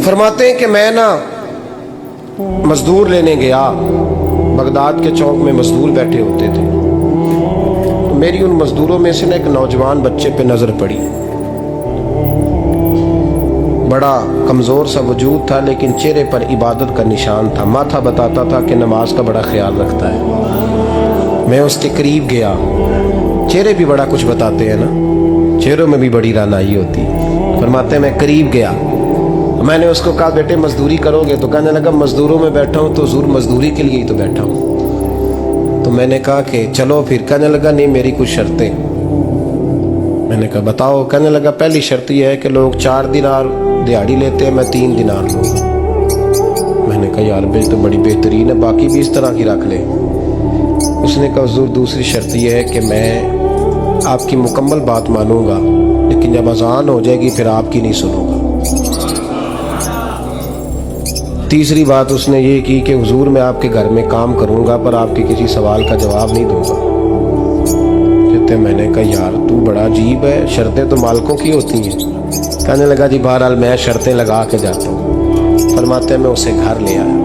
فرماتے ہیں کہ میں نا مزدور لینے گیا، بغداد کے چوک میں مزدور بیٹھے ہوتے تھے، تو میری ان مزدوروں میں سے نا ایک نوجوان بچے پہ نظر پڑی۔ بڑا کمزور سا وجود تھا لیکن چہرے پر عبادت کا نشان تھا، ماتھا بتاتا تھا کہ نماز کا بڑا خیال رکھتا ہے۔ میں اس کے قریب گیا، چہرے بھی بڑا کچھ بتاتے ہیں نا، چہروں میں بھی بڑی رانائی ہوتی ہے۔ فرماتے ہیں میں قریب گیا، میں نے اس کو کہا بیٹے مزدوری کرو گے؟ تو کہنے لگا مزدوروں میں بیٹھا ہوں تو حضور مزدوری کے لیے ہی تو بیٹھا ہوں۔ تو میں نے کہا کہ چلو پھر۔ کہنے لگا نہیں میری کچھ شرطیں۔ میں نے کہا بتاؤ؟ کہنے لگا پہلی شرط یہ ہے کہ لوگ 4 دینار دیہاڑی لیتے ہیں، میں 3 دینار لوں گا۔ میں نے کہا یار بیچ تو بڑی بہترین ہے، باقی بھی اس طرح کی رکھ لے۔ اس نے کہا حضور دوسری شرط یہ ہے کہ میں آپ کی مکمل بات مانوں گا لیکن جب اذان ہو جائے گی پھر آپ کی نہیں سنوں گا۔ تیسری بات اس نے یہ کی کہ حضور میں آپ کے گھر میں کام کروں گا پر آپ کے کسی سوال کا جواب نہیں دوں گا۔ کہتے میں نے کہا یار تو بڑا عجیب ہے، شرطیں تو مالکوں کی ہوتی ہیں۔ کہنے لگا جی بہرحال میں شرطیں لگا کے جاتا ہوں۔ فرماتے ہیں میں اسے گھر لے آیا،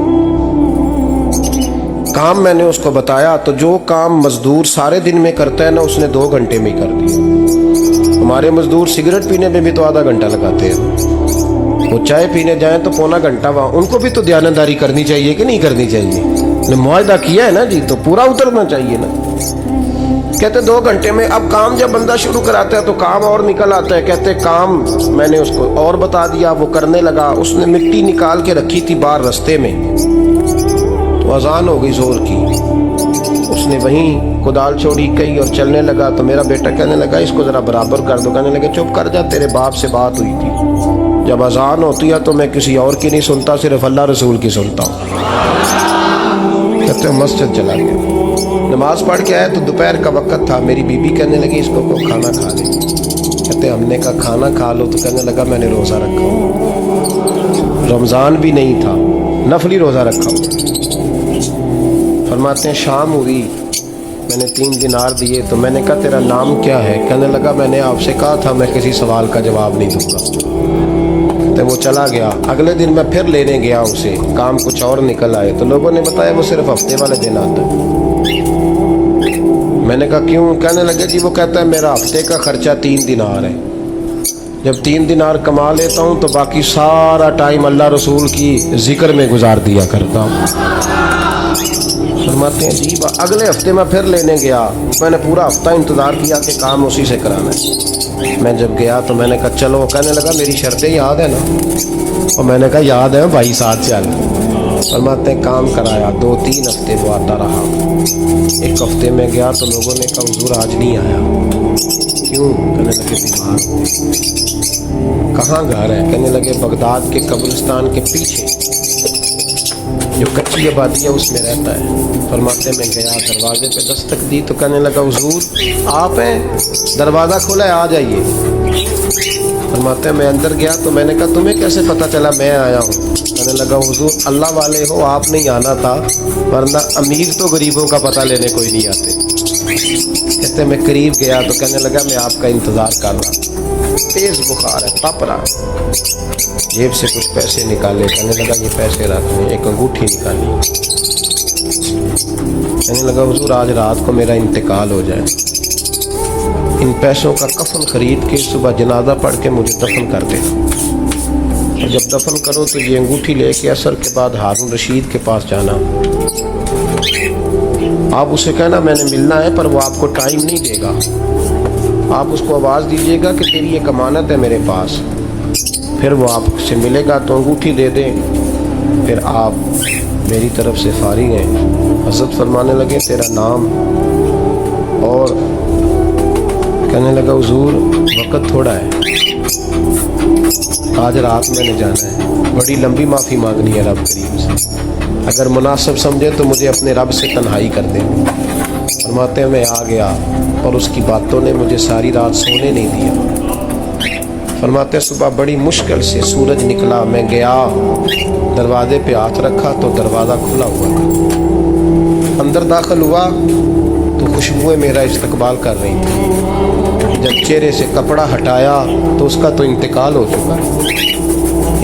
کام میں نے اس کو بتایا تو جو کام مزدور سارے دن میں کرتا ہے نا اس نے 2 گھنٹے میں ہی کر دیا۔ ہمارے مزدور سگریٹ پینے میں بھی تو آدھا گھنٹہ لگاتے ہیں، وہ چائے پینے جائیں تو پونا گھنٹہ وہاں۔ ان کو بھی تو دیانتداری کرنی چاہیے کہ نہیں کرنی چاہیے؟ نے معاہدہ کیا ہے نا جی تو پورا اترنا چاہیے نا۔ کہتے 2 گھنٹے میں۔ اب کام جب بندہ شروع کراتا ہے تو کام اور نکل آتا ہے۔ کہتے کام میں نے اس کو اور بتا دیا، وہ کرنے لگا۔ اس نے مٹی نکال کے رکھی تھی باہر رستے میں، تو اذان ہو گئی زور کی، اس نے وہیں کدال چھوڑی کئی اور چلنے لگا۔ تو میرا بیٹا کہنے لگا اس کو ذرا برابر کر دو۔ کہنے لگا چپ کر جا، تیرے باپ سے بات ہوئی تھی، جب اذان ہوتی ہے تو میں کسی اور کی نہیں سنتا، صرف اللہ رسول کی سنتا ہوں۔ کہتے ہیں مسجد چلا گیا، نماز پڑھ کے آیا تو دوپہر کا وقت تھا۔ میری بیوی کہنے لگی اس کو کھانا کھا لے۔ کہتے ہم نے کہا کھانا کھا لو، تو کہنے لگا میں نے روزہ رکھا ہوں، رمضان بھی نہیں تھا، نفلی روزہ رکھا ہوں۔ فرماتے ہیں شام ہوئی، میں نے 3 دینار دیے تو میں نے کہا تیرا نام کیا ہے؟ کہنے لگا میں نے آپ سے کہا تھا میں کسی سوال کا جواب نہیں دوں گا۔ تو وہ چلا گیا۔ اگلے دن میں پھر لینے گیا اسے، کام کچھ اور نکل آئے تو لوگوں نے بتایا وہ صرف ہفتے والے دن آتا ہے۔ میں نے کہا کیوں؟ کہنے لگے جی وہ کہتا ہے میرا ہفتے کا خرچہ 3 دینار ہے، جب 3 دینار کما لیتا ہوں تو باقی سارا ٹائم اللہ رسول کی ذکر میں گزار دیا کرتا ہوں۔ فرماتے ہیں جی اگلے ہفتے میں پھر لینے گیا، میں نے پورا ہفتہ انتظار کیا کہ کام اسی سے کرانا ہے۔ میں جب گیا تو میں نے کہا چلو، کہنے لگا میری شرطیں یاد ہے نا؟ اور میں نے کہا یاد ہے بھائی ساتھ چل۔ فرماتے ہیں کام کرایا، 2-3 ہفتے وہ آتا رہا۔ ایک ہفتے میں گیا تو لوگوں نے کہا حضور آج نہیں آیا، کیوں؟ کہنے لگے بیمار ہو۔ کہاں گھر ہے؟ کہنے لگے بغداد کے قبرستان کے پیچھے جو کچی آبادی ہے اس میں رہتا ہے۔ فرماتے میں گیا، دروازے پہ دستک دی تو کہنے لگا حضور آپ ہیں؟ دروازہ کھولا ہے آ جائیے۔ فرماتے ہیں میں اندر گیا تو میں نے کہا تمہیں کیسے پتہ چلا میں آیا ہوں؟ کہنے لگا حضور اللہ والے ہو آپ نہیں آنا تھا، ورنہ امیر تو غریبوں کا پتہ لینے کوئی نہیں آتے۔ کہتے میں قریب گیا تو کہنے لگا میں آپ کا انتظار کر رہا، تیز بخار ہے، تپ رہا۔ جیب سے کچھ پیسے نکالے، کہنے لگا یہ پیسے رکھ لیں۔ ایک انگوٹھی نکالی، کہنے لگا حضور آج رات کو میرا انتقال ہو جائے، ان پیسوں کا کفن خرید کے صبح جنازہ پڑھ کے مجھے دفن کر دے، اور جب دفن کرو تو یہ انگوٹھی لے کے عصر کے بعد ہارون رشید کے پاس جانا، آپ اسے کہنا میں نے ملنا ہے پر وہ آپ کو ٹائم نہیں دے گا، آپ اس کو آواز دیجیے گا کہ تیری ایک امانت ہے میرے پاس، پھر وہ آپ سے ملے گا تو انگوٹھی دے دیں، پھر آپ میری طرف سے فارغ ہیں۔ حضرت فرمانے لگے تیرا نام؟ اور کہنے لگا حضور وقت تھوڑا ہے، آج رات میں نے جانا ہے، بڑی لمبی معافی مانگنی ہے رب کریم سے، اگر مناسب سمجھے تو مجھے اپنے رب سے تنہائی کر دیں۔ فرماتے ہیں میں آ گیا اور اس کی باتوں نے مجھے ساری رات سونے نہیں دیا۔ فرماتے ہیں صبح بڑی مشکل سے سورج نکلا، میں گیا دروازے پہ ہاتھ رکھا تو دروازہ کھلا ہوا تھا، اندر داخل ہوا تو خوشبوئیں میرا استقبال کر رہی تھی، جب چہرے سے کپڑا ہٹایا تو اس کا تو انتقال ہو چکا۔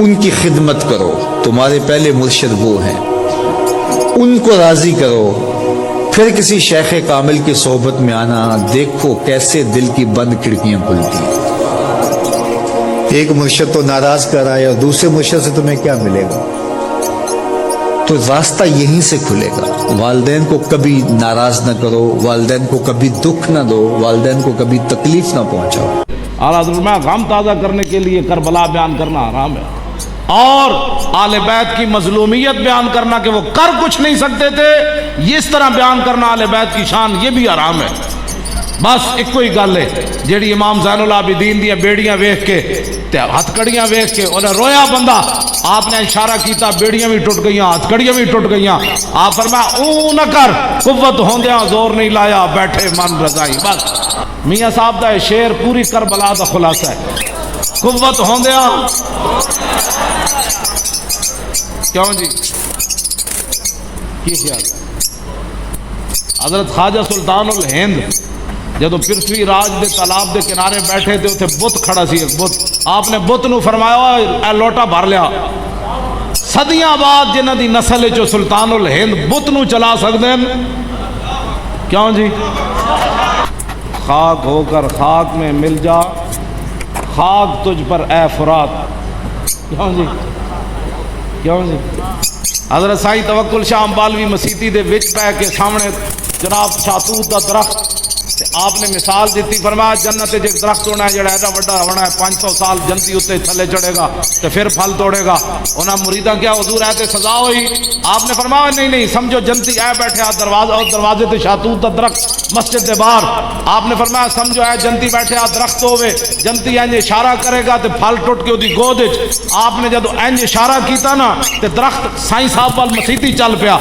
ان کی خدمت کرو. تمہارے پہلے مرشد وہ ہیں, ان کو راضی کرو, پھر کسی شیخ کامل کی صحبت میں آنا. دیکھو کیسے دل کی بند کھڑکیاں کھلتی ہیں. ایک مرشد تو ناراض کر رہا ہے اور دوسرے مرشد سے تمہیں کیا ملے گا؟ تو راستہ یہیں سے کھلے گا. والدین کو کبھی ناراض نہ کرو, والدین کو کبھی دکھ نہ دو, والدین کو کبھی تکلیف نہ پہنچاؤ. اعلیٰ حضرت میں غم تازہ کرنے کے لیے کربلا بیان کرنا حرام ہے, اور آل بیت کی مظلومیت بیان کرنا کہ وہ کر کچھ نہیں سکتے تھے, یہ اس طرح بیان کرنا آل بیت کی شان, یہ بھی حرام ہے. بس ایک کوئی گل ہے جیڑی امام زین العابدین دیا بیڑیاں ویکھ کے تے ہتھ کڑیاں ویکھ کے انہیں رویا بندہ, آپ نے اشارہ کیتا بیڑیاں بھی ٹوٹ گئیاں, ہتھ کڑیاں بھی ٹوٹ گئیاں. آپ فرمایا اون نہ کر, قوت ہوندیاں زور نہیں لایا, بیٹھے من رضائی. بس میاں صاحب دا شعر پوری کربلا دا خلاصہ ہے. قوت ہوندیاں کیوں جی کی خیال. حضرت خواجہ سلطان الہند جدو پرتھوی راج دے تالاب دے کنارے بیٹھے تھے, اتنے بت کھڑا سی ایک بت. آپ نے بت نو فرمایا اے لوٹا بھر لیا. صدیاں بعد جنہ دی نسل جو سلطان الہند بت نو چلا سکتے ہیں. کیوں جی؟ خاک ہو کر خاک میں مل جا, خاک تجھ پر اے فرات. کیوں جی؟ کیوں جی؟ حضرت سائیں توکل شاہ امبالوی مسیتی دے وچ پہ کے سامنے جناب شاہتوت دا درخت, آپ نے مثال دیتی, فرمایا جنت ایک درخت ہونا ہے جڑا ایڈا وڈا ہونا ہے, 500 سال جنتی اتنے تھلے چڑھے گا تو پھر پھل توڑے گا. انہاں مریداں کیا حضور ہے تے سزا ہوئی؟ آپ نے فرمایا نہیں سمجھو جنتی اے بیٹھے دروازہ اور دروازے تے شاہتوت دا درخت مسجد دے باہر. آپ نے فرمایا سمجھو اے جنتی بیٹھے درخت ہوے, جنتی انج اشارہ کرے گا تے پھل ٹوٹ کے اودی گود وچ. آپ نے جدو انج اشارہ کیتا نا تے درخت سائیں صاحب وال مسیتی چل پیا.